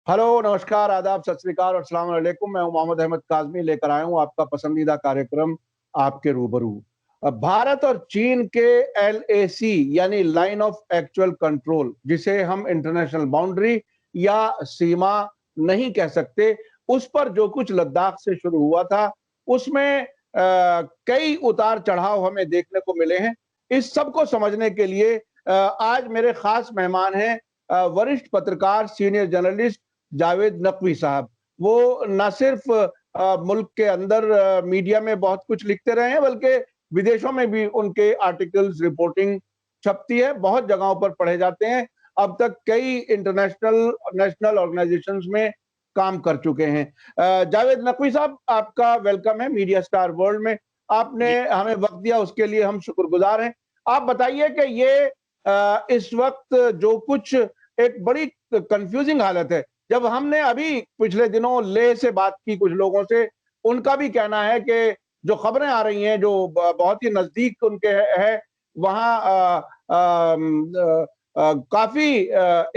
Hello, नमस्कार, आदाब, सत श्री अकाल और अस्सलाम वालेकुम। मैं हूं मोहम्मद अहमद काज़मी, लेकर आया हूं आपका पसंदीदा कार्यक्रम आपके रूबरू। भारत और चीन के एलएसी यानी लाइन ऑफ एक्चुअल कंट्रोल, जिसे हम इंटरनेशनल बाउंड्री या सीमा नहीं कह सकते, उस पर जो कुछ लद्दाख से शुरू हुआ था, उसमें कई उतार चढ़ाव हमें देखने को मिले हैं। इस सब को समझने के लिए आज मेरे खास मेहमान हैं वरिष्ठ पत्रकार, सीनियर जर्नलिस्ट जावेद नकवी साहब। वो न सिर्फ मुल्क के अंदर मीडिया में बहुत कुछ लिखते रहे हैं, बल्कि विदेशों में भी उनके आर्टिकल्स, रिपोर्टिंग छपती है, बहुत जगहों पर पढ़े जाते हैं। अब तक कई इंटरनेशनल नेशनल ऑर्गेनाइजेशंस में काम कर चुके हैं। जावेद नकवी साहब, आपका वेलकम है मीडिया स्टार वर्ल्ड में। आपने जी। हमें वक्त दिया, उसके लिए हम शुक्रगुजार हैं। आप बताइए कि ये इस वक्त जो कुछ एक बड़ी कंफ्यूजिंग हालत है। जब हमने अभी पिछले दिनों लेह से बात की कुछ लोगों से, उनका भी कहना है कि जो खबरें आ रही हैं, जो बहुत ही नजदीक उनके है, वहां काफी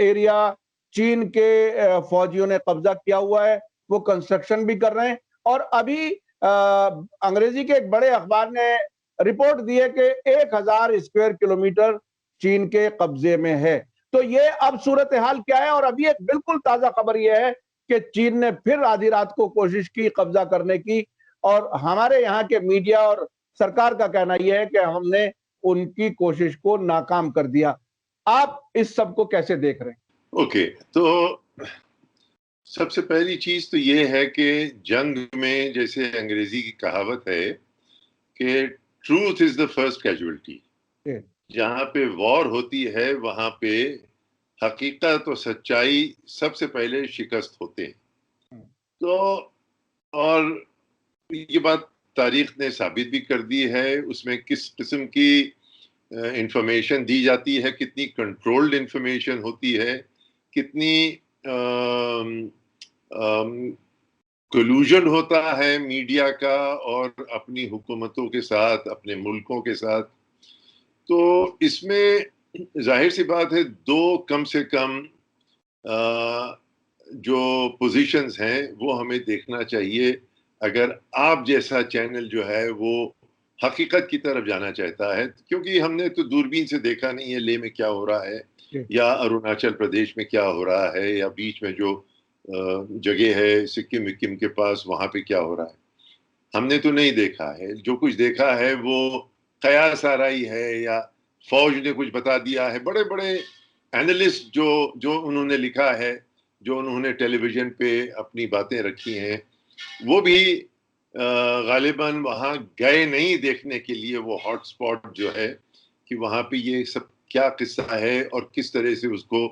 एरिया चीन के फौजियों ने कब्जा किया हुआ है। वो कंस्ट्रक्शन भी कर रहे हैं और अभी अंग्रेजी के एक बड़े अखबार ने रिपोर्ट दी है कि 1000 स्क्वायर किलोमीटर चीन के कब्जे में है। तो ये अब सूरत हाल क्या है? और अभी एक बिल्कुल ताजा खबर यह है कि चीन ने फिर आधी रात को कोशिश की कब्जा करने की, और हमारे यहाँ के मीडिया और सरकार का कहना यह है कि हमने उनकी कोशिश को नाकाम कर दिया। आप इस सब को कैसे देख रहे हैं? ओके, तो सबसे पहली चीज तो ये है कि जंग में, जैसे अंग्रेजी की कहावत है कि truth is the first casualty. जहां पे वॉर होती है वहां पे हकीकत और सच्चाई सबसे पहले शिकस्त होते हैं। तो और ये बात तारीख ने साबित भी कर दी है। उसमें किस किस्म की इंफॉर्मेशन दी जाती है, कितनी कंट्रोल्ड इंफॉर्मेशन होती है, कितनी कोलूजन होता है मीडिया का और अपनी हुकूमतों के साथ, अपने मुल्कों के साथ। तो इसमें जाहिर सी बात है, दो कम से कम जो पोजीशंस हैं वो हमें देखना चाहिए। अगर आप जैसा चैनल जो है वो हकीकत की तरफ जाना चाहता है, क्योंकि हमने तो दूरबीन से देखा नहीं है लेह में क्या हो रहा है, या अरुणाचल प्रदेश में क्या हो रहा है, या बीच में जो जगह है सिक्किम विक्किम के पास, वहां पे क्या हो रहा है, हमने तो नहीं देखा है। जो कुछ देखा है वो कयास आराई है, या फौज ने कुछ बता दिया है। बड़े बड़े एनालिस्ट जो जो उन्होंने लिखा है, जो उन्होंने टेलीविजन पे अपनी बातें रखी हैं, वो भी गालिबन वहां गए नहीं देखने के लिए, वो हॉटस्पॉट जो है कि वहां पे ये सब क्या किस्सा है और किस तरह से उसको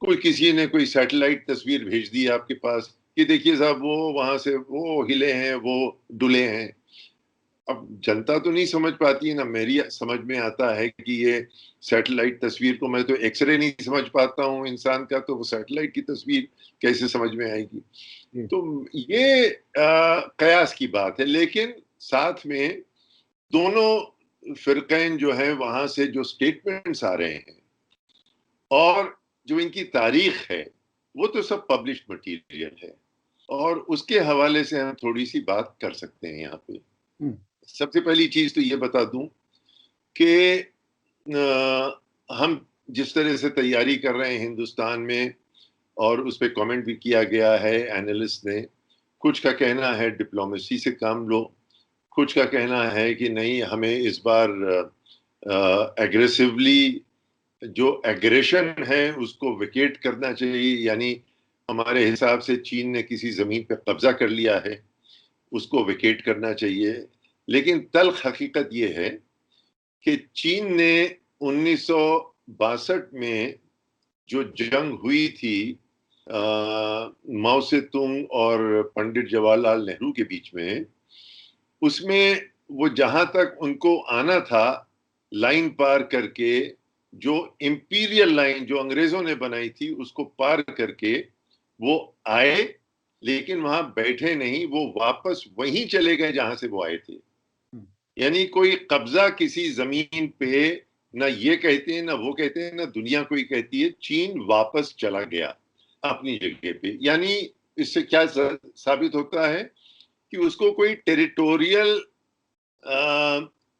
कोई किसी ने कोई सैटेलाइट तस्वीर भेज दी आपके पास कि देखिए साहब वो वहां से वो हिले हैं, वो डुले हैं। अब जनता तो नहीं समझ पाती है ना, मेरी समझ में आता है कि ये सैटेलाइट तस्वीर को, मैं तो एक्सरे नहीं समझ पाता हूँ इंसान का, तो वो सैटेलाइट की तस्वीर कैसे समझ में आएगी। तो ये कयास की बात है। लेकिन साथ में दोनों फिरकैन जो है वहां से जो स्टेटमेंट्स आ रहे हैं और जो इनकी तारीख है, वो तो सब पब्लिश्ड मटेरियल है, और उसके हवाले से हम थोड़ी सी बात कर सकते हैं यहाँ पे। सबसे पहली चीज तो ये बता दूं कि हम जिस तरह से तैयारी कर रहे हैं हिंदुस्तान में, और उस पर कमेंट भी किया गया है एनालिस्ट ने, कुछ का कहना है डिप्लोमेसी से काम लो, कुछ का कहना है कि नहीं, हमें इस बार एग्रेसिवली जो एग्रेशन है उसको विकेट करना चाहिए। यानी हमारे हिसाब से चीन ने किसी जमीन पर कब्जा कर लिया है, उसको विकेट करना चाहिए। लेकिन तल्ख हकीकत यह है कि चीन ने 1962 में जो जंग हुई थी माओ से तुंग और पंडित जवाहरलाल नेहरू के बीच में, उसमें वो जहां तक उनको आना था लाइन पार करके, जो इंपीरियल लाइन जो अंग्रेजों ने बनाई थी उसको पार करके वो आए, लेकिन वहां बैठे नहीं, वो वापस वहीं चले गए जहां से वो आए थे। यानी कोई कब्जा किसी जमीन पे ना ये कहते हैं, ना वो कहते हैं, ना दुनिया कोई कहती है, चीन वापस चला गया। अपनी जगह पे। यानी इससे क्या साबित होता है कि उसको कोई टेरिटोरियल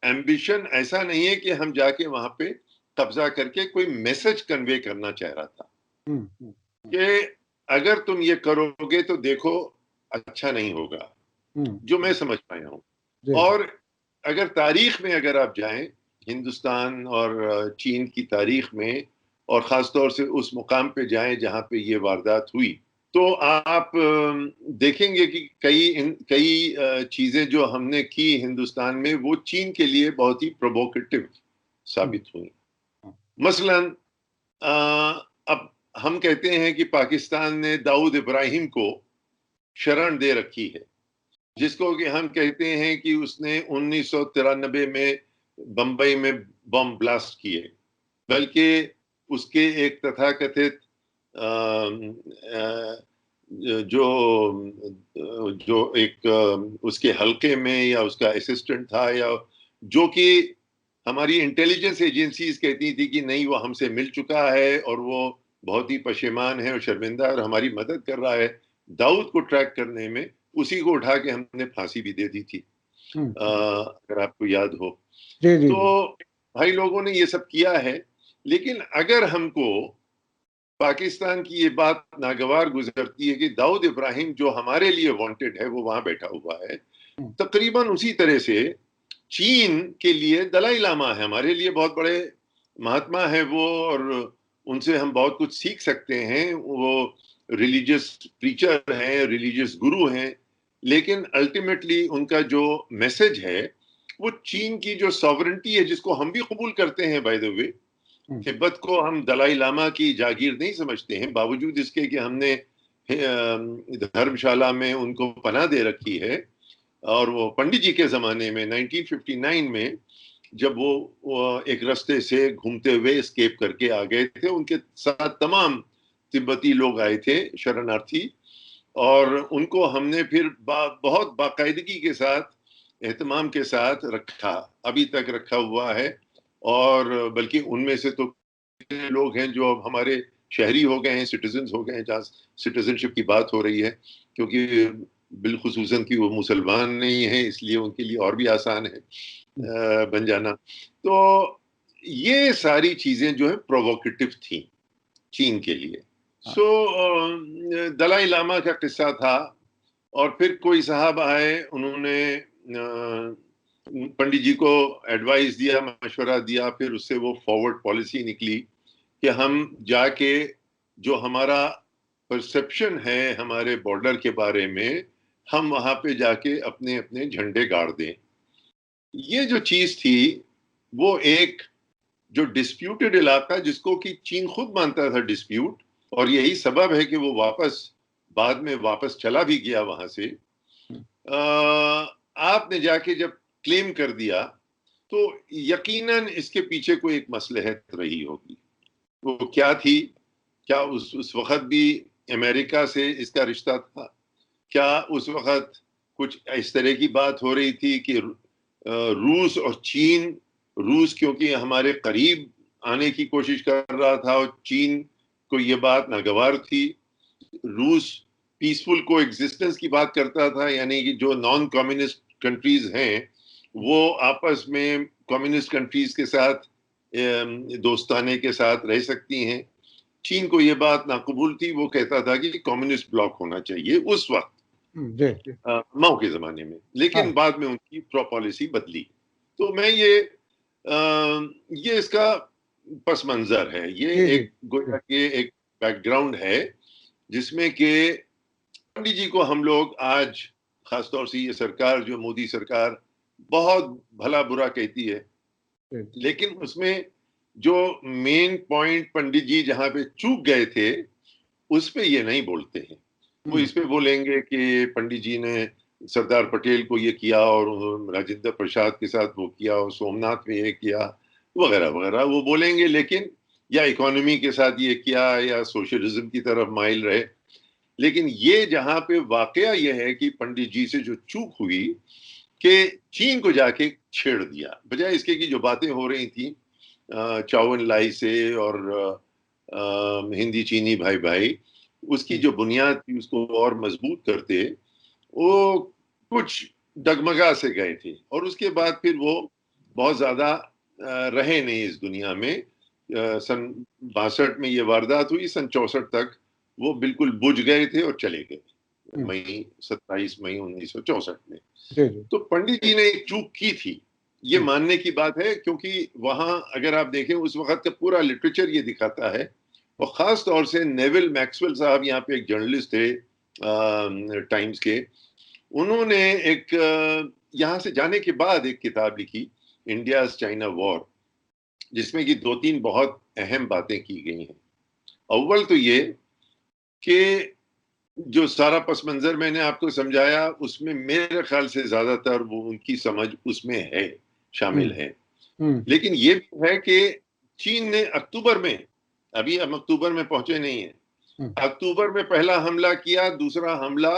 एम्बिशन ऐसा नहीं है कि हम जाके वहां पे कब्जा करके कोई मैसेज कन्वे करना चाह रहा था कि अगर तुम ये करोगे तो देखो अच्छा नहीं होगा, जो मैं समझ पाया हूं। और अगर तारीख में अगर आप जाएं, हिंदुस्तान और चीन की तारीख में, और ख़ासतौर से उस मुकाम पे जाएं जहां पे ये वारदात हुई, तो आप देखेंगे कि कई चीज़ें जो हमने की हिंदुस्तान में, वो चीन के लिए बहुत ही प्रोवोकेटिव साबित हुई। मसलन अब हम कहते हैं कि पाकिस्तान ने दाऊद इब्राहिम को शरण दे रखी है, जिसको कि हम कहते हैं कि उसने 1993 में बंबई में बम ब्लास्ट किए, बल्कि उसके एक तथाकथित जो जो एक उसके हल्के में या उसका असिस्टेंट था, या जो कि हमारी इंटेलिजेंस एजेंसीज कहती थी कि नहीं वो हमसे मिल चुका है और वो बहुत ही पशेमान है और शर्मिंदा है और हमारी मदद कर रहा है, दाऊद को ट्रैक करने में, उसी को उठा के हमने फांसी भी दे दी थी, अगर आपको याद हो। तो भाई लोगों ने ये सब किया है, लेकिन अगर हमको पाकिस्तान की ये बात नागवार गुजरती है कि दाऊद इब्राहिम जो हमारे लिए वांटेड है वो वहां बैठा हुआ है, तकरीबन उसी तरह से चीन के लिए दलाई लामा है, हमारे लिए बहुत बड़े महात्मा है वो, और उनसे हम बहुत कुछ सीख सकते हैं। वो रिलीजियस प्रीचर हैं, रिलीजियस गुरु हैं, लेकिन अल्टीमेटली उनका जो मैसेज है वो चीन की जो सॉवरेंटी है, जिसको हम भी कबूल करते हैं बाय द वे, तिब्बत को हम दलाई लामा की जागीर नहीं समझते हैं, बावजूद इसके कि हमने धर्मशाला में उनको पनाह दे रखी है। और वो पंडित जी के ज़माने में 1959 में जब वो एक रास्ते से घूमते हुए एस्केप करके आ गए थे, उनके साथ तमाम तिब्बती लोग आए थे शरणार्थी, और उनको हमने फिर बहुत बाकायदगी के साथ, एहतमाम के साथ रखा, अभी तक रखा हुआ है। और बल्कि उनमें से तो लोग हैं जो अब हमारे शहरी हो गए हैं, सिटीजन्स हो गए हैं, जहाँ सिटीजनशिप की बात हो रही है, क्योंकि बिलखुसूसन कि वो मुसलमान नहीं है, इसलिए उनके लिए और भी आसान है बन जाना। तो ये सारी चीजें जो है प्रोवोकेटिव थी चीन के लिए। सो दलाई लामा का किस्सा था, और फिर कोई साहब आए, उन्होंने पंडित जी को एडवाइस दिया, मशवरा दिया, फिर उससे वो फॉरवर्ड पॉलिसी निकली कि हम जाके जो हमारा परसेप्शन है हमारे बॉर्डर के बारे में, हम वहां पे जाके अपने अपने झंडे गाड़ दें। ये जो चीज थी वो एक जो डिस्प्यूटेड इलाका, जिसको कि चीन खुद मानता था डिस्प्यूट, और यही सबब है कि वो बाद में वापस चला भी गया वहां से। आपने जाके जब क्लेम कर दिया तो यकीनन इसके पीछे कोई एक मसलहत रही होगी। वो क्या थी? क्या उस वक्त भी अमेरिका से इसका रिश्ता था? क्या उस वक्त कुछ इस तरह की बात हो रही थी कि रूस और चीन, रूस क्योंकि हमारे करीब आने की कोशिश कर रहा था और चीन को ये बात नागवार थी, रूस पीसफुल को एग्जिस्टेंस की बात करता था, यानी कि जो नॉन कम्युनिस्ट कंट्रीज हैं वो आपस में कम्युनिस्ट कंट्रीज के साथ दोस्ताने के साथ रह सकती हैं। चीन को ये बात नाकबूल थी, वो कहता था कि कम्युनिस्ट ब्लॉक होना चाहिए उस वक्त, माओ के जमाने में, लेकिन बाद में उनकी पॉलिसी बदली। तो मैं ये इसका पस मंजर है, ये एक गोया के एक बैकग्राउंड है, जिसमें कि पंडित जी को हम लोग आज, खासतौर से ये सरकार जो मोदी सरकार बहुत भला बुरा कहती है, लेकिन उसमें जो मेन पॉइंट पंडित जी जहां पे चूक गए थे उस पे ये नहीं बोलते हैं। वो इस पे बोलेंगे कि पंडित जी ने सरदार पटेल को ये किया और राजेंद्र प्रसाद के साथ वो किया और सोमनाथ में ये किया वगैरह वगैरह वो बोलेंगे, लेकिन या इकोनॉमी के साथ ये किया या सोशलिज्म की तरफ माइल रहे। लेकिन ये जहां पे वाकया ये है कि पंडित जी से जो चूक हुई कि चीन को जाके छेड़ दिया, बजाय इसके कि जो बातें हो रही थी चाओ एन लाई से और हिंदी चीनी भाई भाई, उसकी जो बुनियाद थी उसको और मजबूत करते, वो कुछ डगमगा से गए थे और उसके बाद फिर वो बहुत ज्यादा रहे नहीं इस दुनिया में। सन 62 में ये वारदात हुई, सन 64 तक वो बिल्कुल बुझ गए थे और चले गए, मई 27 मई 1964 में। जी जी। तो पंडित जी ने एक चूक की थी, ये मानने की बात है, क्योंकि वहां अगर आप देखें उस वक्त का पूरा लिटरेचर ये दिखाता है, और खास तौर से नेविल मैक्सवेल साहब यहाँ पे एक जर्नलिस्ट थे टाइम्स के, उन्होंने एक यहाँ से जाने के बाद एक किताब लिखी, इंडिया चाइना वॉर, जिसमें कि 2-3 बहुत अहम बातें की गई हैं। अव्वल तो ये कि जो सारा पस मंजर मैंने आपको समझाया उसमें मेरे ख्याल से ज्यादातर वो उनकी समझ उसमें है, शामिल है। लेकिन ये भी है कि चीन ने अक्टूबर में, अभी हम अक्टूबर में पहुंचे नहीं है, अक्टूबर में पहला हमला किया, दूसरा हमला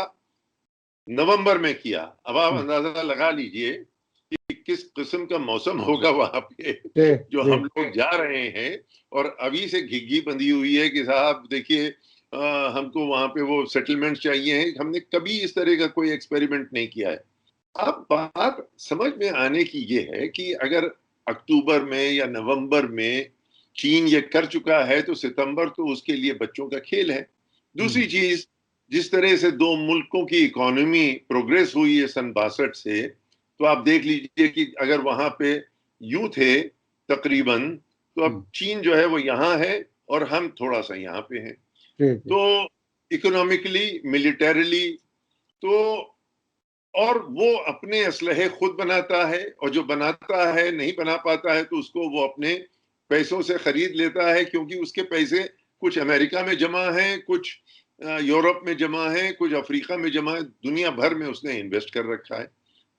नवंबर में किया। अब आप अंदाजा लगा लीजिए कि किस किस्म का मौसम होगा वहां पे जो हम लोग जा रहे हैं, और अभी से घिघी बंधी हुई है कि साहब देखिए हमको वहां पे वो सेटलमेंट चाहिए है। हमने कभी इस तरह का कोई एक्सपेरिमेंट नहीं किया है। अब बात समझ में आने की ये है कि अगर अक्टूबर में या नवंबर में चीन ये कर चुका है तो सितंबर तो उसके लिए बच्चों का खेल है। दूसरी चीज, जिस तरह से दो मुल्कों की इकोनॉमी प्रोग्रेस हुई है सन 62 से, तो आप देख लीजिए कि अगर वहां पे यूं थे तकरीबन, तो अब चीन जो है वो यहाँ है और हम थोड़ा सा यहाँ पे हैं। तो इकोनॉमिकली, मिलिटरीली, तो और वो अपने असलहे खुद बनाता है, और जो बनाता है नहीं बना पाता है तो उसको वो अपने पैसों से खरीद लेता है, क्योंकि उसके पैसे कुछ अमेरिका में जमा हैं, कुछ यूरोप में जमा है, कुछ अफ्रीका में जमा है, दुनिया भर में उसने इन्वेस्ट कर रखा है।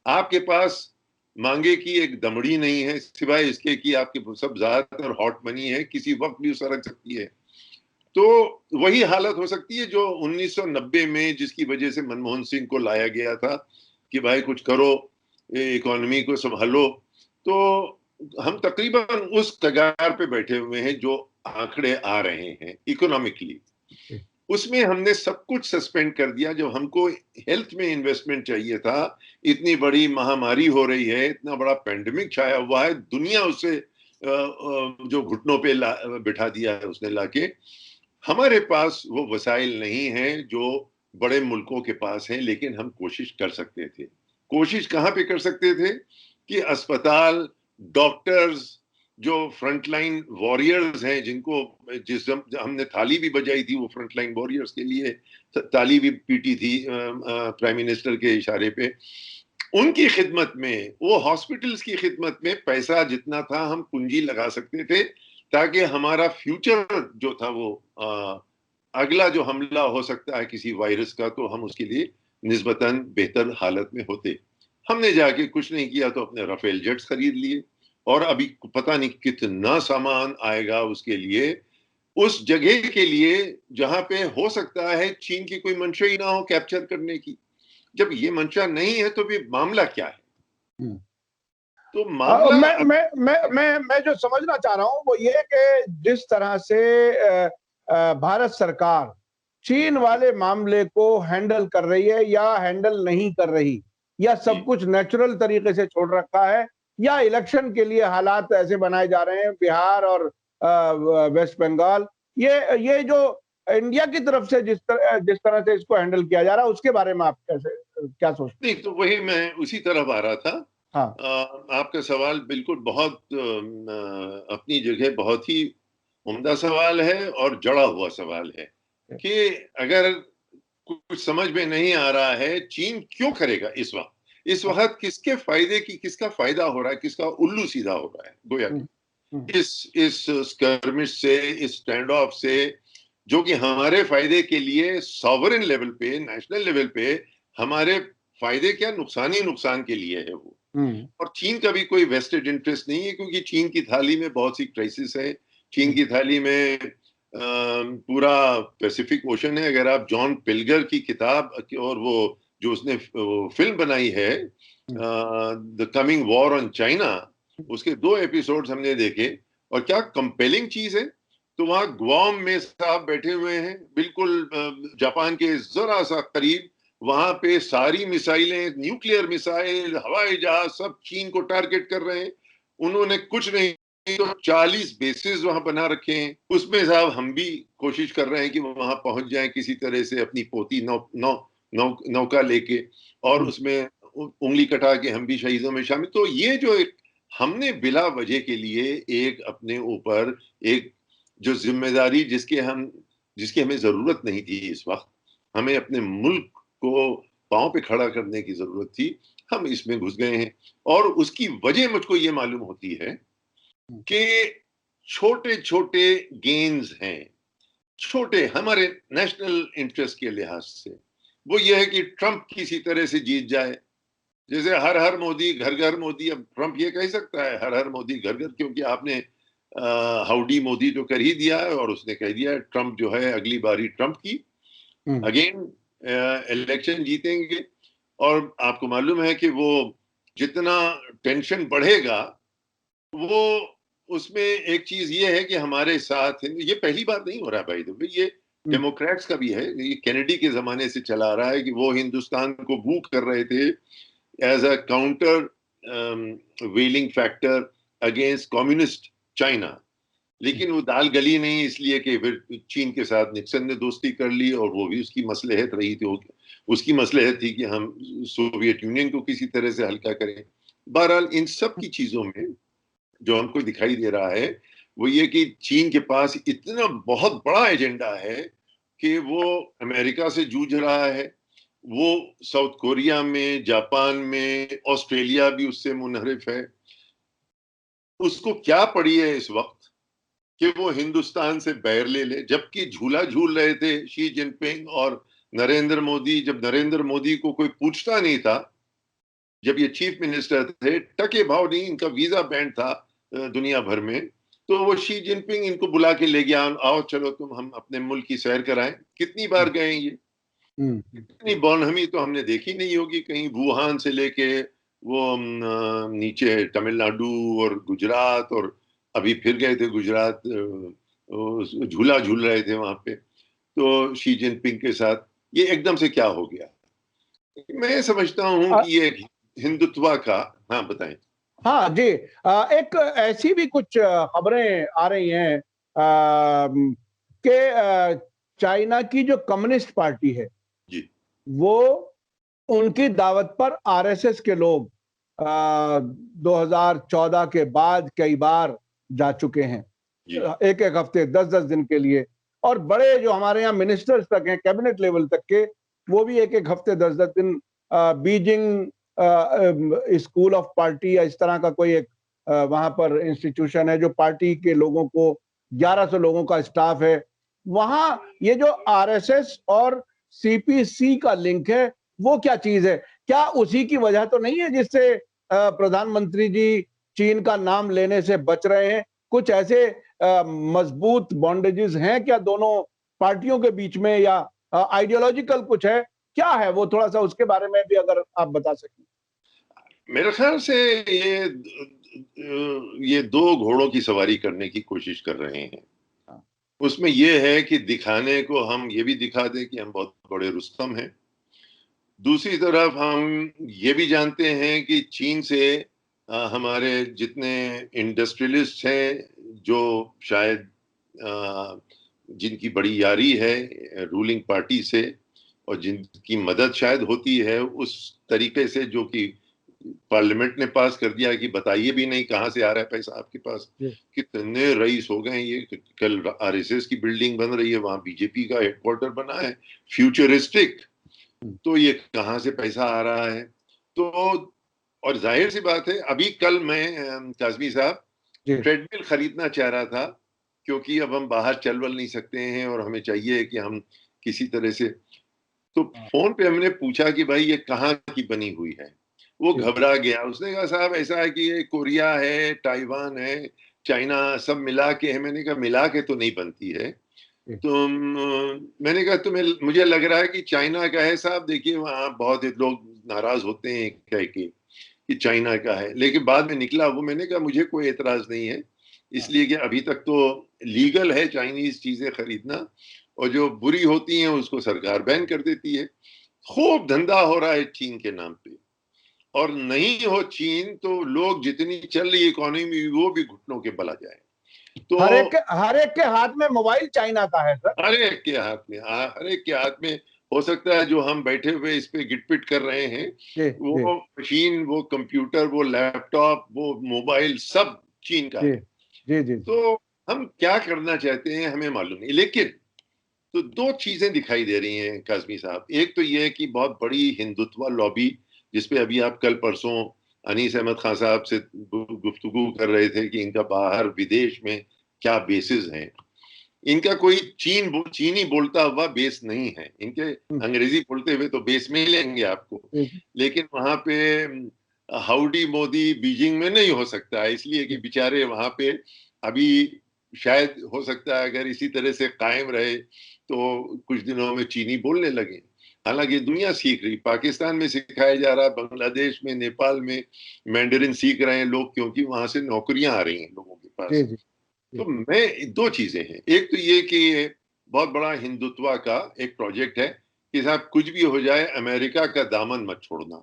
आपके पास मांगे की एक दमड़ी नहीं है, सिवाय इसके कि आपके सब ज्यादातर हॉट मनी है, किसी वक्त भी सरक सकती है। तो वही हालत हो सकती है जो 1990 में, जिसकी वजह से मनमोहन सिंह को लाया गया था कि भाई कुछ करो, इकोनॉमी को संभालो। तो हम तकरीबन उस कगार पे बैठे हुए हैं जो आंकड़े आ रहे हैं इकोनॉमिकली। उसमें हमने सब कुछ सस्पेंड कर दिया। जो हमको हेल्थ में इन्वेस्टमेंट चाहिए था, इतनी बड़ी महामारी हो रही है, इतना बड़ा पेंडेमिक छाया हुआ है, दुनिया उसे जो घुटनों पे बिठा दिया है उसने लाके। हमारे पास वो वसाइल नहीं है जो बड़े मुल्कों के पास है, लेकिन हम कोशिश कर सकते थे। कोशिश कहाँ पे कर सकते थे कि अस्पताल, डॉक्टर्स, जो फ्रंटलाइन वॉरियर्स हैं, जिनको हमने थाली भी बजाई थी वो फ्रंटलाइन वॉरियर्स के लिए, ताली भी पीटी थी प्राइम मिनिस्टर के इशारे पे, उनकी खिदमत में, वो हॉस्पिटल्स की खिदमत में पैसा जितना था हम पूंजी लगा सकते थे, ताकि हमारा फ्यूचर जो था वो अगला जो हमला हो सकता है किसी वायरस का, तो हम उसके लिए निस्बतन बेहतर हालत में होते। हमने जाके कुछ नहीं किया, तो अपने राफेल जेट्स खरीद लिए, और अभी पता नहीं कितना सामान आएगा उसके लिए, उस जगह के लिए जहां पे हो सकता है चीन की कोई मंशा ही ना हो कैप्चर करने की। जब ये मंशा नहीं है तो भी मामला क्या है? तो मामला मैं जो समझना चाह रहा हूं वो ये कि जिस तरह से भारत सरकार चीन वाले मामले को हैंडल कर रही है या हैंडल नहीं कर रही, या सब कुछ नेचुरल तरीके से छोड़ रखा है, या इलेक्शन के लिए हालात ऐसे बनाए जा रहे हैं बिहार और वेस्ट बंगाल, ये जो इंडिया की तरफ से जिस तरह से इसको हैंडल किया जा रहा है, उसके बारे में आप क्या सोचते हैं? नहीं, तो वही मैं उसी तरफ आ रहा था। हाँ। आपका सवाल बिल्कुल बहुत अपनी जगह बहुत ही उम्दा सवाल है और जड़ा हुआ सवाल है कि अगर कुछ समझ में नहीं आ रहा है चीन क्यों करेगा इस वक्त किसके फायदे की, किसका फायदा हो रहा है, किसका उल्लू सीधा हो रहा है, गोया कि इस स्कर्मिश से, इस स्टैंड ऑफ से, जो कि हमारे फायदे के लिए सॉवरेन लेवल पे, नेशनल लेवल पे हमारे फायदे क्या, नुकसान ही नुकसान के लिए है वो। और चीन का भी कोई वेस्टेड इंटरेस्ट नहीं है, क्योंकि चीन की थाली में बहुत सी क्राइसिस है। चीन की थाली में पूरा पैसिफिक ओशन है। अगर आप जॉन पिल्गर की किताब और वो जो उसने फिल्म बनाई है the coming war on China, उसके 2 एपिसोड्स हमने देखे, और क्या कंपेलिंग चीज है। तो वहां गुआम में साहब बैठे हुए हैं, बिल्कुल जापान के जरा सा करीब। वहां पे सारी मिसाइलें, न्यूक्लियर मिसाइल, हवाई जहाज सब चीन को टारगेट कर रहे हैं। उन्होंने कुछ नहीं तो 40 बेसिस वहां बना रखे हैं। उसमें साहब हम भी कोशिश कर रहे हैं कि वहां पहुंच जाएं किसी तरह से, अपनी पोती नौका लेके, और उसमें उंगली कटा के हम भी शहीदों में शामिल। तो ये जो एक हमने बिला वजह के लिए एक अपने ऊपर एक जो जिम्मेदारी जिसकी हमें जरूरत नहीं थी, इस वक्त हमें अपने मुल्क को पांव पे खड़ा करने की जरूरत थी, हम इसमें घुस गए हैं। और उसकी वजह मुझको ये मालूम होती है कि छोटे छोटे गेन्स हैं, छोटे हमारे नेशनल इंटरेस्ट के लिहाज से। वो ये है कि ट्रंप किसी तरह से जीत जाए, जैसे हर हर मोदी घर घर मोदी। अब ट्रंप ये कह सकता है हर हर मोदी घर घर, क्योंकि आपने हाउडी मोदी तो कर ही दिया है, और उसने कह दिया है ट्रंप जो है अगली बारी ट्रंप की अगेन इलेक्शन जीतेंगे। और आपको मालूम है कि वो जितना टेंशन बढ़ेगा, वो उसमें एक चीज ये है कि हमारे साथ, ये पहली बार नहीं हो रहा है भाई, तो ये डेमोक्रेट्स का भी है, ये कैनेडी के जमाने से चला आ रहा है कि वो हिंदुस्तान को बू कर रहे थे as a countervailing factor against communist China. लेकिन वो दाल गली नहीं, इसलिए कि फिर चीन के साथ निक्सन ने दोस्ती कर ली, और वो भी उसकी मसलहत रही थी, उसकी मसलहत थी कि हम सोवियत यूनियन को किसी तरह से हल्का करें। बहरहाल इन सब की चीजों में जो हमको दिखाई दे रहा है वो ये कि चीन के पास इतना बहुत बड़ा एजेंडा है कि वो अमेरिका से जूझ रहा है, वो साउथ कोरिया में, जापान में, ऑस्ट्रेलिया भी उससे मुनहरिफ है। उसको क्या पड़ी है इस वक्त कि वो हिंदुस्तान से बैर ले ले, जबकि झूला झूल रहे थे शी जिनपिंग और नरेंद्र मोदी। जब नरेंद्र मोदी को कोई पूछता नहीं था, जब ये चीफ मिनिस्टर थे, टके भाव नहीं, इनका वीजा बैंड था दुनिया भर में, तो वो शी जिनपिंग इनको बुला के ले गया, आओ चलो तुम हम अपने मुल्क की सैर कराएं। कितनी बार गए ये, इतनी बौनहमी तो हमने देखी नहीं होगी कहीं, वुहान से लेके वो नीचे तमिलनाडु और गुजरात, और अभी फिर गए थे गुजरात, झूला झूल रहे थे वहां पे। तो शी जिनपिंग के साथ ये एकदम से क्या हो गया? मैं समझता हूं कि ये हिंदुत्व का। हाँ बताएं। हाँ जी, एक ऐसी भी कुछ खबरें आ रही हैं कि चाइना की जो कम्युनिस्ट पार्टी है जी वो उनकी दावत पर आरएसएस के लोग 2014 के बाद कई बार जा चुके हैं, जी एक एक हफ्ते 10-10 दिन के लिए। और बड़े जो हमारे यहाँ मिनिस्टर्स तक हैं, कैबिनेट लेवल तक के, वो भी एक एक हफ्ते 10-10 दिन बीजिंग स्कूल ऑफ पार्टी या इस तरह का कोई एक वहां पर इंस्टीट्यूशन है जो पार्टी के लोगों को, 1100 लोगों का स्टाफ है वहां। ये जो आरएसएस और सीपीसी का लिंक है वो क्या चीज है? क्या उसी की वजह तो नहीं है जिससे प्रधानमंत्री जी चीन का नाम लेने से बच रहे हैं? कुछ ऐसे मजबूत बॉन्डेजेस हैं क्या दोनों पार्टियों के बीच में, या आइडियोलॉजिकल कुछ है? क्या है वो, थोड़ा सा उसके बारे में भी अगर आप बता सकें। मेरे ख्याल से ये दो घोड़ों की सवारी करने की कोशिश कर रहे हैं। उसमें यह है कि दिखाने को हम ये भी दिखा दें कि हम बहुत बड़े रुस्तम हैं, दूसरी तरफ हम ये भी जानते हैं कि चीन से हमारे जितने इंडस्ट्रियलिस्ट हैं, जो शायद जिनकी बड़ी यारी है रूलिंग पार्टी से, और जिनकी मदद शायद होती है उस तरीके से जो कि पार्लियामेंट ने पास कर दिया कि बताइए भी नहीं कहां से आ रहा है पैसा आपके पास। कितने रईस हो गए ये, कल आरएसएस की बिल्डिंग बन रही है, वहां बीजेपी का हेडक्वार्टर बना है, फ्यूचरिस्टिक। तो ये कहां से पैसा आ रहा है? तो और जाहिर सी बात है, अभी कल मैं काजमी साहब ट्रेडमिल खरीदना चाह रहा था, क्योंकि अब हम बाहर चल वल नहीं सकते हैं और हमें चाहिए कि हम किसी तरह से, तो फोन पे हमने पूछा कि भाई ये कहाँ की बनी हुई है? वो घबरा गया, उसने कहा साहब ऐसा है कि ये कोरिया है, ताइवान है, चाइना, सब मिला के है। मैंने कहा मिला के तो नहीं बनती है। तो मैंने कहा तुम्हें, मुझे लग रहा है कि चाइना का है साहब। देखिए वहां बहुत लोग नाराज होते हैं कह के कि चाइना का है, लेकिन बाद में निकला वो। मैंने कहा मुझे कोई एतराज नहीं है, इसलिए कि अभी तक तो लीगल है चाइनीज चीजें खरीदना, और जो बुरी होती हैं उसको सरकार बैन कर देती है। खूब धंधा हो रहा है चीन के नाम पे, और नहीं हो चीन तो लोग जितनी चल रही इकोनॉमी वो भी घुटनों के बल आ जाए। तो हर एक के हाथ में मोबाइल चाइना का है सर। हर एक के हाथ में, हर एक के हाथ में। हो सकता है जो हम बैठे हुए इस पे गिटपिट कर रहे हैं, जी जी वो मशीन, वो कंप्यूटर, वो लैपटॉप, वो मोबाइल सब चीन का जी है। जी जी तो हम क्या करना चाहते हैं हमें मालूम नहीं, लेकिन तो दो चीजें दिखाई दे रही हैं काजमी साहब। एक तो ये है कि बहुत बड़ी हिंदुत्व लॉबी, जिसपे अभी आप कल परसों अनीस अहमद खान साहब से गुफ्तगू कर रहे थे कि इनका बाहर विदेश में क्या बेसिस हैं। इनका कोई चीनी बोलता हुआ बेस नहीं है। इनके हम्म, अंग्रेजी बोलते हुए तो बेस मिलेंगे आपको, जी जी लेकिन वहां पे हाउडी मोदी बीजिंग में नहीं हो सकता है, इसलिए कि जी बेचारे वहां पे अभी शायद हो सकता है अगर इसी तरह से कायम रहे तो कुछ दिनों में चीनी बोलने लगे। हालांकि दुनिया सीख रही, पाकिस्तान में सिखाया जा रहा है, बांग्लादेश में, नेपाल में मैंडरिन सीख रहे हैं लोग, क्योंकि वहां से नौकरियां आ रही हैं लोगों के जी पास। जी तो जी मैं दो चीजें हैं, एक तो ये कि ये बहुत बड़ा हिंदुत्व का एक प्रोजेक्ट है कि साहब कुछ भी हो जाए अमेरिका का दामन मत छोड़ना,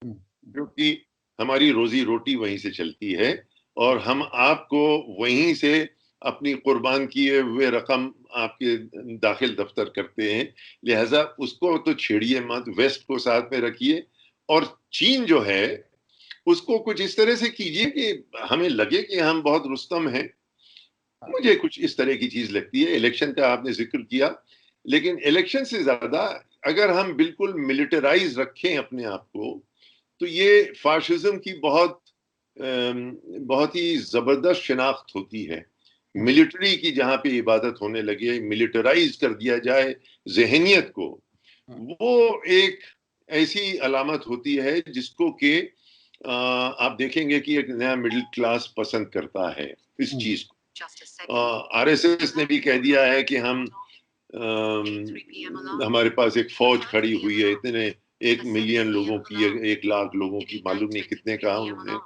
हम्म, क्योंकि हमारी रोजी रोटी वहीं से चलती है, और हम आपको वहीं से अपनी कुर्बान किए हुए रकम आपके दाखिल दफ्तर करते हैं। लिहाजा उसको तो छेड़िए मत, वेस्ट को साथ में रखिए, और चीन जो है उसको कुछ इस तरह से कीजिए कि हमें लगे कि हम बहुत रुस्तम हैं। मुझे कुछ इस तरह की चीज लगती है। इलेक्शन का आपने जिक्र किया, लेकिन इलेक्शन से ज्यादा अगर हम बिल्कुल मिलिटराइज रखें अपने आप को, तो ये फाशिज्म की बहुत ही जबरदस्त शिनाख्त होती है। हम्म, मिलिट्री की जहां पे इबादत होने लगे, मिलिटराइज कर दिया जाए जहनियत को, हम्म, वो एक ऐसी अलामत होती है जिसको कि आप देखेंगे कि एक नया मिडिल क्लास पसंद करता है इस हम्म, चीज को। आरएसएस ने भी कह दिया है कि हम हमारे पास एक फौज खड़ी हुई है, इतने 1 मिलियन लोगों की, 1 लाख लोगों की, मालूम नहीं कितने कहा उन्होंने।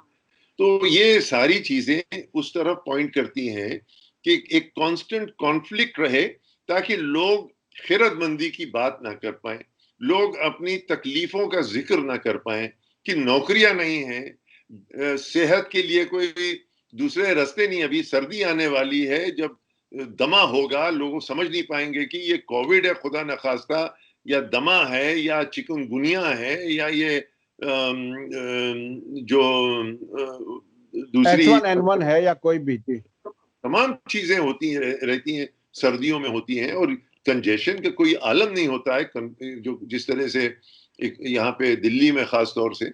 तो ये सारी चीजें उस तरफ पॉइंट करती हैं कि एक कांस्टेंट कॉन्फ्लिक्ट रहे, ताकि लोग खिरदमंदी की बात ना कर पाए, लोग अपनी तकलीफों का जिक्र ना कर पाए कि नौकरियां नहीं है, सेहत के लिए कोई दूसरे रास्ते नहीं। अभी सर्दी आने वाली है, जब दमा होगा लोग समझ नहीं पाएंगे कि ये कोविड है खुदा न खास्ता, या दमा है, या चिकनगुनिया है, या ये जो दूसरी H1N1 है या कोई भी चीज। तमाम चीजें होती हैं, रहती हैं, सर्दियों में होती हैं, और कंजेशन का कोई आलम नहीं होता है जो जिस तरह से एक यहाँ पे दिल्ली में खास तौर से।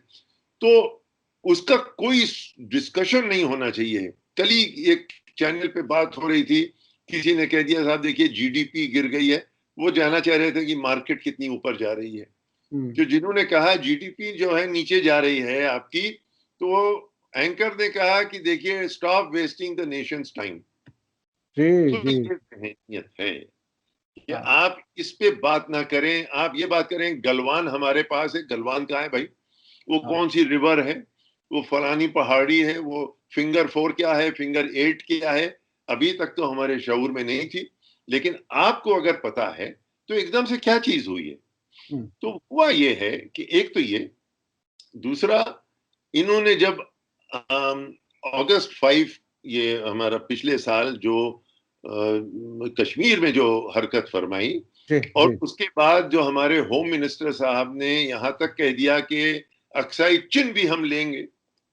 तो उसका कोई डिस्कशन नहीं होना चाहिए। कल ही एक चैनल पे बात हो रही थी, किसी ने कह दिया साहब देखिए जीडीपी गिर गई है, वो जानना चाह रहे थे कि मार्केट कितनी ऊपर जा रही है। हम्म, जो जिन्होंने कहा जीडीपी जो है नीचे जा रही है आपकी, तो एंकर ने कहा कि देखिए stop wasting the nation's time. जी तो जी ये अहमियत है कि हाँ आप इस पे बात ना करें, आप ये बात करें गलवान हमारे पास है। गलवान कहाँ है भाई? वो हाँ कौन सी रिवर है? वो फलानी पहाड़ी है? वो फिंगर 4 क्या है, फिंगर 8 क्या है? अभी तक तो हमारे शऊर में नहीं थी, लेकिन आपको अगर पता है तो एकदम से क्या चीज हुई है। हम्म, तो हुआ ये है कि एक तो ये, दूसरा इन्होंने जब अगस्त 5, ये हमारा पिछले साल जो कश्मीर में जो हरकत फरमाई, जी और जी उसके बाद जो हमारे होम मिनिस्टर साहब ने यहाँ तक कह दिया कि अक्साई चिन भी हम लेंगे,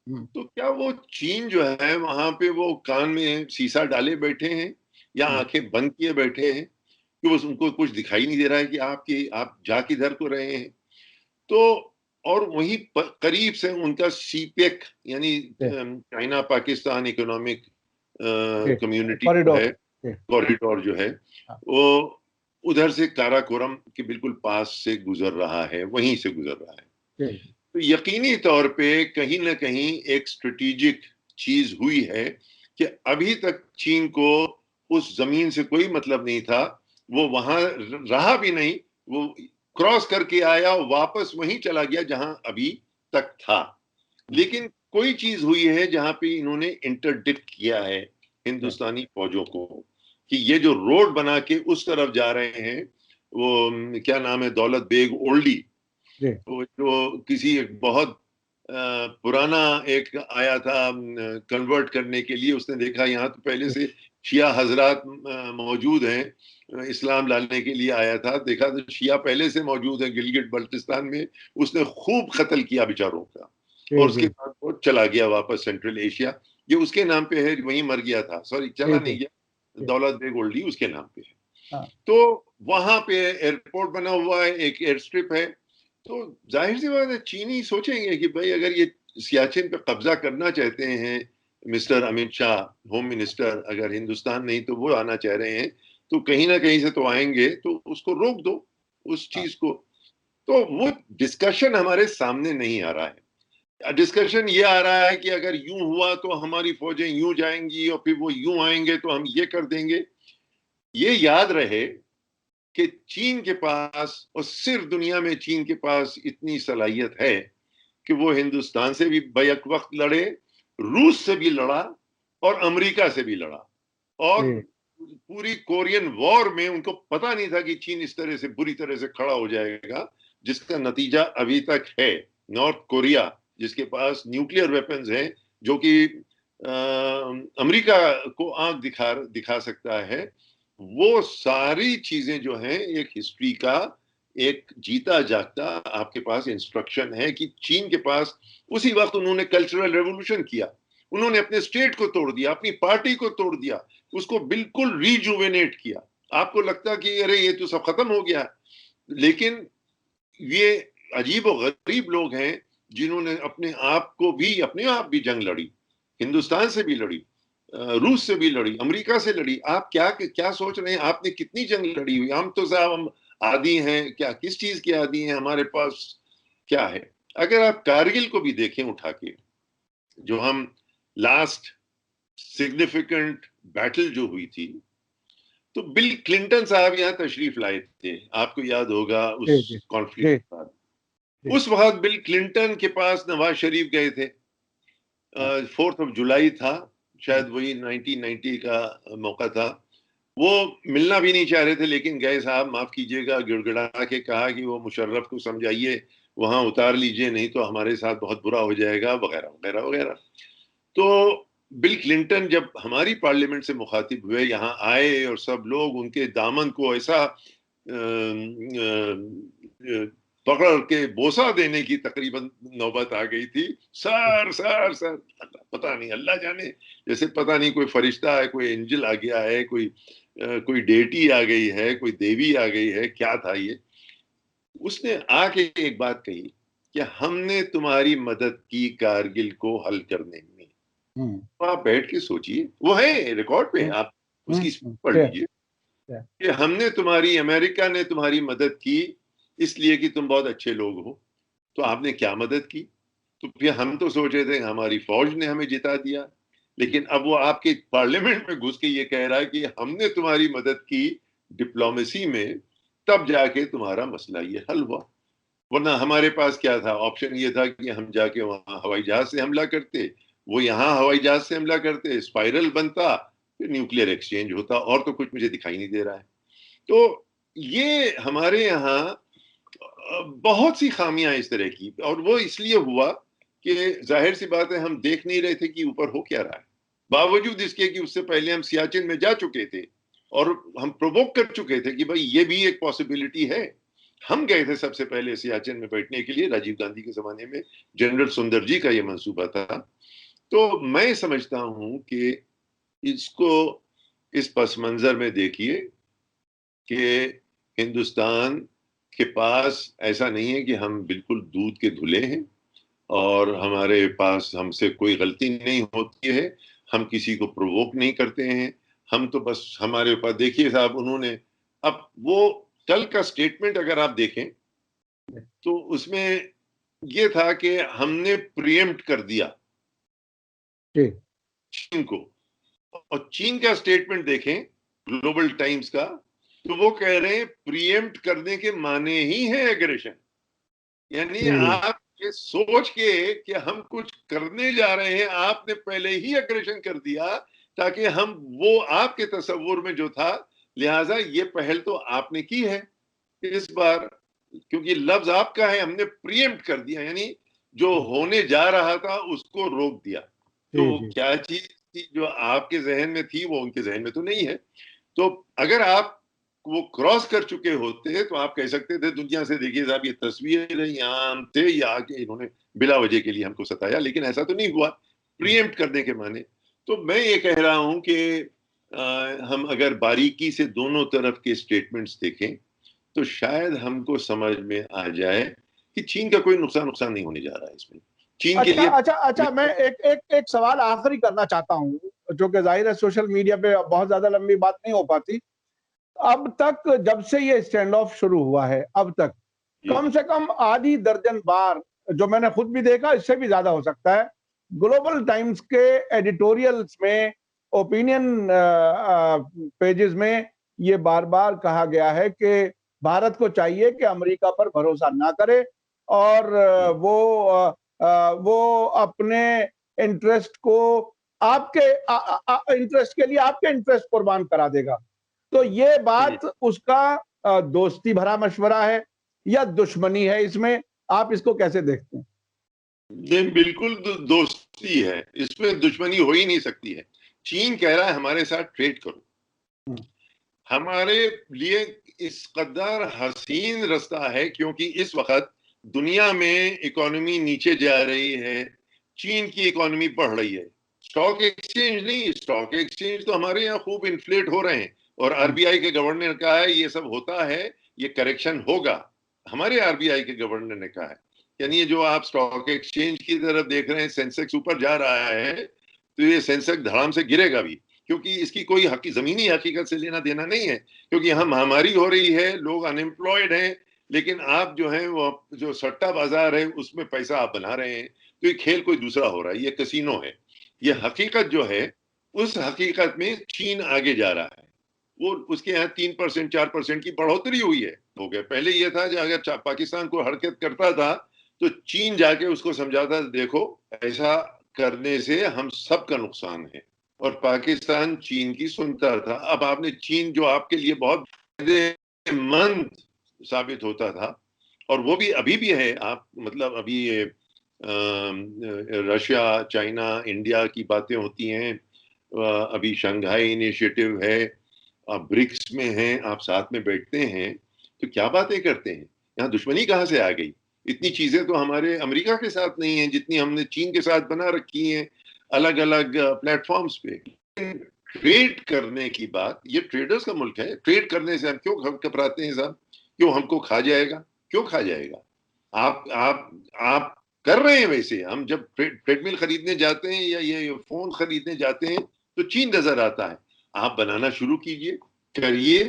हम्म, तो क्या वो चीन जो है वहां पे वो कान में शीशा डाले बैठे हैं, या हम्म, आंखें बंद किए बैठे हैं कि वो उनको कुछ दिखाई नहीं दे रहा है कि आप जा किधर को रहे हैं? तो और वहीं करीब से उनका सीपेक, यानी जी चाइना पाकिस्तान इकोनॉमिक जी कम्युनिटी जो कॉरिडोर। है, जी कॉरिडोर जो है, हाँ वो उधर से काराकोरम के बिल्कुल पास से गुजर रहा है, वहीं से गुजर रहा है। जी तो यकीनी तौर पे कहीं ना कहीं एक स्ट्रेटेजिक चीज हुई है कि अभी तक चीन को उस जमीन से कोई मतलब नहीं था, वो वहां रहा भी नहीं, वो क्रॉस करके आया और वापस वहीं चला गया जहां अभी तक था। हम्म, लेकिन कोई चीज हुई है जहां पे इन्होंने इंटरडिक्ट किया है, हिंदुस्तानी फौजों को कि ये जो रोड बना के उस तरफ जा रहे हैं, वो क्या नाम है, दौलत बेग ओल्डी, वो जो किसी एक बहुत पुराना एक आया था कन्वर्ट करने के लिए, उसने देखा यहाँ तो पहले से शिया हजरात मौजूद हैं, इस्लाम लाने के लिए आया था, देखा तो शिया पहले से मौजूद है गिलगिट बल्टिस्तान में, उसने खूब कत्ल किया बेचारों का, और उसके बाद वो चला गया वापस सेंट्रल एशिया। ये उसके नाम पे है, वहीं मर गया था, सॉरी चला नहीं गया, दौलत बेग ओल्डी उसके नाम पे है। तो वहां पे एयरपोर्ट बना हुआ है, एक एयर स्ट्रिप है, तो जाहिर सी बात है चीनी सोचेंगे कि भाई अगर ये सियाचिन पे कब्जा करना चाहते हैं mister Amit Shah home minister, अगर हिंदुस्तान नहीं तो वो आना चाह रहे हैं, तो कहीं ना कहीं से तो आएंगे, तो उसको रोक दो उस चीज को। तो वो डिस्कशन हमारे सामने नहीं आ रहा है। डिस्कशन ये आ रहा है कि अगर यूं हुआ तो हमारी फौजें यूं जाएंगी और फिर वो यूं आएंगे तो हम ये कर देंगे। ये याद रहे कि चीन के पास, और सिर्फ दुनिया में चीन के पास इतनी सलाहियत है कि वो हिंदुस्तान से भी बैक वक्त लड़े, रूस से भी लड़ा और अमेरिका से भी लड़ा, और पूरी कोरियन वॉर में उनको पता नहीं था कि चीन इस तरह से बुरी तरह से खड़ा हो जाएगा, जिसका नतीजा अभी तक है। नॉर्थ कोरिया जिसके पास न्यूक्लियर वेपन्स हैं, जो कि अमेरिका को आंख दिखा सकता है, वो सारी चीजें जो हैं एक हिस्ट्री का एक जीता जागता आपके पास इंस्ट्रक्शन है कि चीन के पास उसी वक्त उन्होंने कल्चरल रेवोल्यूशन किया, उन्होंने अपने स्टेट को तोड़ दिया, अपनी पार्टी को तोड़ दिया, उसको बिल्कुल रिजुवेनेट किया। आपको लगता कि अरे ये तो सब खत्म हो गया, लेकिन ये अजीब और गरीब लोग हैं जिन्होंने अपने आप भी जंग लड़ी, हिंदुस्तान से भी लड़ी, रूस से भी लड़ी, अमेरिका से लड़ी। आप क्या क्या सोच रहे हैं आपने कितनी जंग लड़ी हुई? हम तो साहब हम आदी हैं क्या, किस चीज के आदी हैं, हमारे पास क्या है? अगर आप कारगिल को भी देखें उठा के, जो हम लास्ट सिग्निफिकेंट बैटल जो हुई थी, तो बिल क्लिंटन साहब यहाँ तशरीफ लाए थे, आपको याद होगा उस कॉन्फ्लिक्ट के बाद। उस वक्त बिल क्लिंटन के पास नवाज शरीफ गए थे, 4 जुलाई था शायद, वही 1990 का मौका था। वो मिलना भी नहीं चाह रहे थे, लेकिन गए, साहब माफ कीजिएगा, गिड़गिड़ा के कहा कि वो मुशर्रफ को समझाइए वहां उतार लीजिए, नहीं तो हमारे साथ बहुत बुरा हो जाएगा, वगैरह वगैरह वगैरह। तो बिल क्लिंटन जब हमारी पार्लियामेंट से मुखातिब हुए, यहाँ आए और सब लोग उनके दामन को ऐसा पकड़ के बोसा देने की तकरीबन नौबत आ गई थी। सर सर सर, पता नहीं, अल्लाह जाने, जैसे पता नहीं कोई फरिश्ता है, कोई एंजल आ गया है, कोई डेटी आ गई है, कोई देवी आ गई है, क्या था ये। उसने आके एक बात कही कि हमने तुम्हारी मदद की कारगिल को हल करने में। तो आप बैठ के सोचिए, वो है रिकॉर्ड पे, आप उसकी पढ़ लीजिए कि हमने तुम्हारी, अमेरिका ने तुम्हारी मदद की इसलिए कि तुम बहुत अच्छे लोग हो। तो आपने क्या मदद की? तो फिर हम तो सोच रहे थे हमारी फौज ने हमें जिता दिया, लेकिन अब वो आपके पार्लियामेंट में घुस के ये कह रहा है कि हमने तुम्हारी मदद की डिप्लोमेसी में, तब जाके तुम्हारा मसला ये हल हुआ। वरना हमारे पास क्या था? ऑप्शन ये था कि हम जाके वहां हवाई जहाज से हमला करते, वो यहाँ हवाई जहाज से हमला करते, स्पाइरल बनता, फिर न्यूक्लियर एक्सचेंज होता, और तो कुछ मुझे दिखाई नहीं दे रहा है। तो ये हमारे यहाँ बहुत सी खामियां इस तरह की, और वो इसलिए हुआ कि जाहिर सी बात है हम देख नहीं रहे थे कि ऊपर हो क्या रहा है, बावजूद इसके कि उससे पहले हम सियाचिन में जा चुके थे और हम प्रोवोक कर चुके थे कि भाई ये भी एक पॉसिबिलिटी है। हम गए थे सबसे पहले सियाचिन में बैठने के लिए, राजीव गांधी के जमाने में जनरल सुंदर जी का ये मंसूबा था। तो मैं समझता हूं कि इसको इस पस मंजर में देखिए कि हिंदुस्तान के पास ऐसा नहीं है कि हम बिल्कुल दूध के धुले हैं और हमारे पास हमसे कोई गलती नहीं होती है, हम किसी को प्रोवोक नहीं करते हैं। हम तो बस हमारे ऊपर, देखिए साहब, उन्होंने, अब वो कल का स्टेटमेंट अगर आप देखें तो उसमें ये था कि हमने प्रिएम्प्ट कर दिया चीन को, और चीन का स्टेटमेंट देखें ग्लोबल टाइम्स का, तो वो कह रहे हैं प्रिएम्प्ट करने के माने ही है एग्रेशन। यानी आप ये सोच के कि हम कुछ करने जा रहे हैं, आपने पहले ही एग्रेशन कर दिया, ताकि हम वो आपके तस्वुर में जो था, लिहाजा ये पहल तो आपने की है इस बार, क्योंकि लफ्ज आपका है, हमने प्रीएम्प्ट कर दिया, यानी जो होने जा रहा था उसको रोक दिया। तो जी वो जी। क्या चीज थी जो आपके जहन में थी, वो उनके जहन में तो नहीं है। तो अगर आप वो क्रॉस कर चुके होते तो आप कह सकते थे दुनिया से, देखिए साहब ये तस्वीर है, यहाँ हम थे, ये आके इन्होंने बिला वजह के लिए हमको सताया, लेकिन ऐसा तो नहीं हुआ प्रीएम्प्ट करने के माने। तो मैं ये कह रहा हूं कि हम अगर बारीकी से दोनों तरफ के स्टेटमेंट्स देखें तो शायद हमको समझ में आ जाए कि चीन का कोई नुकसान नहीं होने जा रहा है इसमें। चीन के अच्छा लिए अच्छा अच्छा, मैं एक एक एक सवाल आखिरी करना चाहता हूँ, जो कि जाहिर है सोशल मीडिया पे बहुत ज्यादा लंबी बात नहीं हो पाती। अब तक जब से ये स्टैंड ऑफ शुरू हुआ है, अब तक जी कम से कम आधी दर्जन बार, जो मैंने खुद भी देखा, इससे भी ज्यादा हो सकता है, ग्लोबल टाइम्स के एडिटोरियल्स में, ओपिनियन पेजेस में ये बार बार कहा गया है कि भारत को चाहिए कि अमेरिका पर भरोसा ना करे, और वो अपने इंटरेस्ट को आपके इंटरेस्ट के लिए आपके इंटरेस्ट कुर्बान करा देगा। तो ये जी। बात उसका दोस्ती भरा मशवरा है या दुश्मनी है इसमें? आप इसको कैसे देखते हैं? नहीं, बिल्कुल दोस्ती है, इसमें दुश्मनी हो ही नहीं सकती है। चीन कह रहा है हमारे साथ ट्रेड करो, हम्म, हमारे लिए इस कदर हसीन रास्ता है, क्योंकि इस वक्त दुनिया में इकोनॉमी नीचे जा रही है, चीन की इकोनॉमी बढ़ रही है। स्टॉक एक्सचेंज नहीं, स्टॉक एक्सचेंज तो हमारे यहाँ खूब इन्फ्लेट हो रहे हैं, और आरबीआई के गवर्नर ने कहा है ये सब होता है, ये करेक्शन होगा। हमारे आरबीआई के गवर्नर ने कहा है, यानी ये जो आप स्टॉक एक्सचेंज की तरफ देख रहे हैं, सेंसेक्स ऊपर जा रहा है, तो ये सेंसेक्स धड़ाम से गिरेगा भी, क्योंकि इसकी कोई जमीनी हकीकत से लेना देना नहीं है, क्योंकि हम महामारी हो रही है, लोग अनएम्प्लॉयड हैं, लेकिन आप जो है वो जो सट्टा बाजार है उसमें पैसा आप बना रहे हैं, तो ये खेल कोई दूसरा हो रहा है, ये कसिनो है। ये हकीकत जो है, उस हकीकत में चीन आगे जा रहा है। वो उसके यहाँ 3% 4% की बढ़ोतरी हुई है, हो गया। पहले ये था कि अगर पाकिस्तान को हरकत करता था तो चीन जाके उसको समझाता, देखो ऐसा करने से हम सबका नुकसान है, और पाकिस्तान चीन की सुनता था। अब आपने चीन जो आपके लिए बहुत फायदेमंद साबित होता था, और वो भी अभी भी है, आप मतलब अभी ये रशिया चाइना इंडिया की बातें होती हैं, अभी शंघाई इनिशिएटिव है, आप ब्रिक्स में हैं, आप साथ में बैठते हैं, तो क्या बातें करते हैं। यहाँ दुश्मनी कहाँ से आ गई? इतनी चीजें तो हमारे अमेरिका के साथ नहीं है जितनी हमने चीन के साथ बना रखी हैं, अलग अलग प्लेटफॉर्म्स पे। ट्रेड करने की बात, ये ट्रेडर्स का मुल्क है, ट्रेड करने से हम क्यों घबराते हैं साहब? क्यों हमको खा जाएगा? क्यों खा जाएगा? आप कर रहे हैं वैसे। हम जब ट्रेडमिल खरीदने जाते हैं या ये फोन खरीदने जाते हैं तो चीन नजर आता है। आप बनाना शुरू कीजिए, करिए,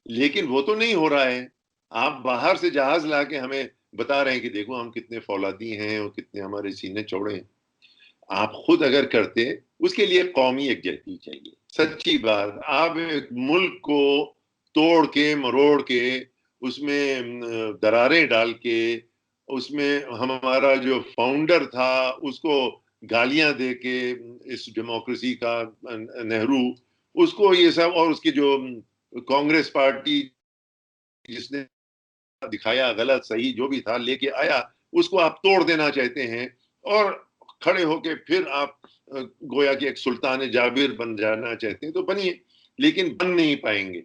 लेकिन वो तो नहीं हो रहा है। आप बाहर से जहाज ला के हमें बता रहे हैं कि देखो हम कितने फौलादी हैं और कितने हमारे सीने चौड़े हैं। आप खुद अगर करते, उसके लिए कौमी एकजुटती चाहिए। सच्ची बात, आप एक मुल्क को तोड़ के मरोड़ के उसमें दरारें डाल के, उसमें हमारा जो फाउंडर था उसको गालियां दे के, इस डेमोक्रेसी का नेहरू, उसको ये सब, और उसकी जो कांग्रेस पार्टी जिसने दिखाया गलत सही जो भी था लेके आया, उसको आप तोड़ देना चाहते हैं, और खड़े होके फिर आप गोया कि एक सुल्तान जाबिर बन जाना चाहते हैं, तो बनिए, लेकिन बन नहीं पाएंगे।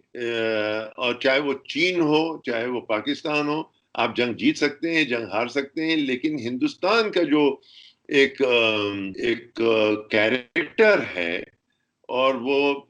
और चाहे वो चीन हो चाहे वो पाकिस्तान हो, आप जंग जीत सकते हैं, जंग हार सकते हैं, लेकिन हिंदुस्तान का जो एक कैरेक्टर है, और वो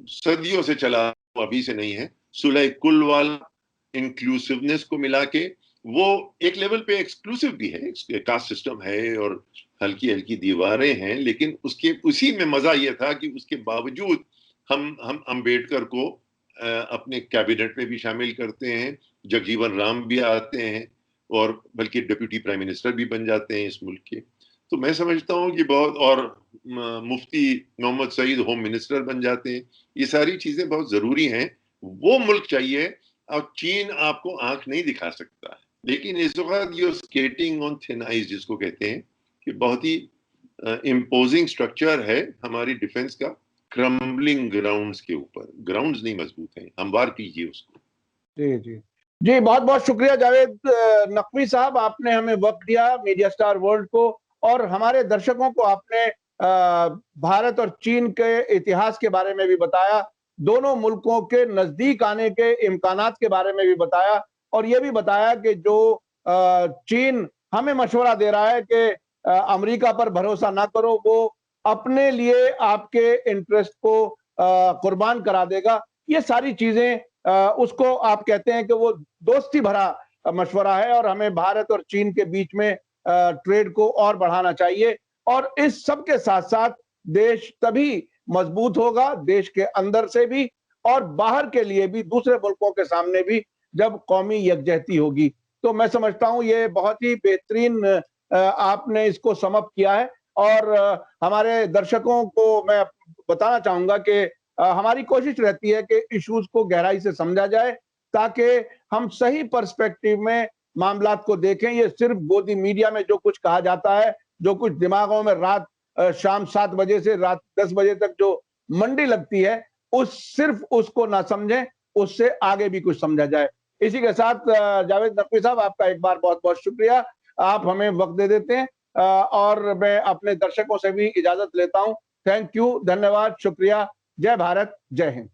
सदियों से चला, अभी से नहीं है, सुलह कुल वाला इंक्लूसिवनेस को मिला के, वो एक लेवल पे एक्सक्लूसिव भी है, कास्ट सिस्टम है और हल्की हल्की दीवारें हैं, लेकिन उसके उसी में मजा ये था कि उसके बावजूद हम अंबेडकर को अपने कैबिनेट में भी शामिल करते हैं, जगजीवन राम भी आते हैं, और बल्कि डिप्यूटी प्राइम मिनिस्टर भी बन जाते हैं इस मुल्क के। तो मैं समझता हूँ कि बहुत, और मुफ्ती मोहम्मद सईद होम मिनिस्टर बन जाते हैं। ये सारी चीजें बहुत जरूरी हैं। वो मुल्क चाहिए, और चीन आपको आंख नहीं दिखा सकता है। लेकिन इस वक्त ये स्केटिंग ऑन थिन आइस जिसको कहते हैं, कि बहुत ही इम्पोजिंग स्ट्रक्चर है हमारी डिफेंस का, क्रम्बलिंग ग्राउंड्स के ऊपर, ग्राउंड्स नहीं मजबूत हैं, हमवार कीजिए उसको। जी जी जी, बहुत बहुत शुक्रिया जावेद नकवी साहब, आपने हमें वक्त दिया मीडिया स्टार वर्ल्ड को, और हमारे दर्शकों को आपने भारत और चीन के इतिहास के बारे में भी बताया, दोनों मुल्कों के नजदीक आने के इम्कानात के बारे में भी बताया, और ये भी बताया कि जो चीन हमें मशवरा दे रहा है कि अमेरिका पर भरोसा ना करो, वो अपने लिए आपके इंटरेस्ट को कुर्बान करा देगा। ये सारी चीजें उसको आप कहते हैं कि वो दोस्ती भरा मशवरा है, और हमें भारत और चीन के बीच में ट्रेड को और बढ़ाना चाहिए। और इस सब के साथ साथ देश तभी मजबूत होगा, देश के अंदर से भी और बाहर के लिए भी, दूसरे मुल्कों के सामने भी, जब कौमी यकजहती होगी। तो मैं समझता हूं ये बहुत ही बेहतरीन आपने इसको समअप किया है, और हमारे दर्शकों को मैं बताना चाहूंगा कि हमारी कोशिश रहती है कि इश्यूज को गहराई से समझा जाए, ताकि हम सही पर्सपेक्टिव में मामलात को देखें। ये सिर्फ गोदी मीडिया में जो कुछ कहा जाता है, जो कुछ दिमागों में रात शाम 7 बजे से रात 10 बजे तक जो मंडी लगती है, सिर्फ उसको ना समझें, उससे आगे भी कुछ समझा जाए। इसी के साथ जावेद नकवी साहब, आपका एक बार बहुत बहुत शुक्रिया, आप हमें वक्त दे देते हैं, और मैं अपने दर्शकों से भी इजाजत लेता हूं। थैंक यू, धन्यवाद, शुक्रिया, जय भारत, जय हिंद।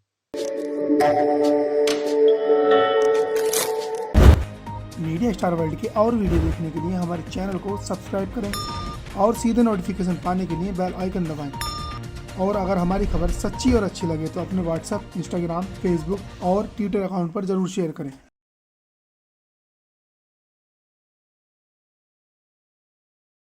मीडिया स्टार वर्ल्ड के और वीडियो देखने के लिए हमारे चैनल को सब्सक्राइब करें और सीधे नोटिफिकेशन पाने के लिए बेल आइकन दबाएं। और अगर हमारी खबर सच्ची और अच्छी लगे तो अपने व्हाट्सएप, इंस्टाग्राम, फेसबुक और ट्विटर अकाउंट पर जरूर शेयर करें।